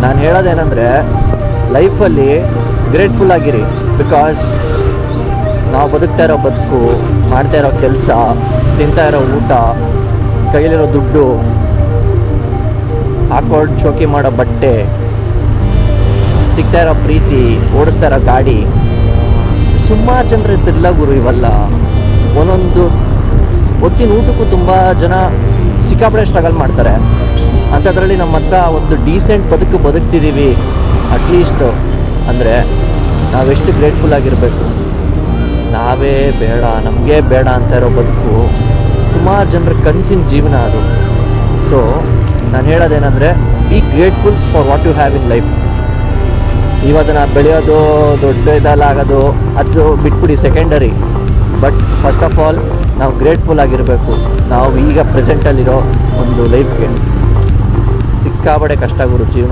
ನಾನು ಹೇಳೋದೇನೆಂದರೆ ಲೈಫಲ್ಲಿ ಗ್ರೇಟ್ಫುಲ್ ಆಗಿರಿ. ಬಿಕಾಸ್ ನಾವು ಬದುಕ್ತಾ ಇರೋ ಬದುಕು, ಮಾಡ್ತಾ ಇರೋ ಕೆಲಸ, ತಿಂತಾ ಇರೋ ಊಟ, ಕೈಲಿರೋ ದುಡ್ಡು, ಹಾಕೊಂಡು ಶೋಕಿ ಮಾಡೋ ಬಟ್ಟೆ, ಸಿಗ್ತಾ ಇರೋ ಪ್ರೀತಿ, ಓಡಿಸ್ತಾ ಇರೋ ಗಾಡಿ, ಸುಮಾರು ಜನರು ಇದ್ದಿಲ್ಲ ಗುರು ಇವೆಲ್ಲ. ಒಂದೊಂದು ಹೊತ್ತಿನ ಊಟಕ್ಕೂ ತುಂಬ ಜನ ಸಿಕ್ಕಾಪಟ್ಟೆ ಸ್ಟ್ರಗಲ್ ಮಾಡ್ತಾರೆ. ಅಂಥದ್ರಲ್ಲಿ ನಮ್ಮ ಹತ್ರ ಒಂದು ಡೀಸೆಂಟ್ ಬದುಕ್ತಿದ್ದೀವಿ ಅಟ್ಲೀಸ್ಟು ಅಂದರೆ ನಾವೆಷ್ಟು ಗ್ರೇಟ್ಫುಲ್ ಆಗಿರಬೇಕು. ನಾವೇ ಬೇಡ, ನಮಗೆ ಬೇಡ ಅಂತ ಇರೋ ಬದುಕು ಸುಮಾರು ಜನರ ಕನಸಿನ ಜೀವನ ಅದು. ಸೊ ನಾನು ಹೇಳೋದೇನೆಂದರೆ be grateful for what you have in life. ಇವತ್ತು ಬೆಳೆಯೋದು, ದೊಡ್ಡ ಆಗೋದು ಅದು ಬಿಟ್ಬಿಡಿ, secondary. But first of all ನಾವು ಗ್ರೇಟ್ಫುಲ್ ಆಗಿರಬೇಕು. ನಾವು ಈಗ ಪ್ರೆಸೆಂಟಲ್ಲಿರೋ ಒಂದು ಲೈಫ್ಗೆ ಸಿಕ್ಕಾಬಡೆ ಕಷ್ಟ ಗುರು ಜೀವನ.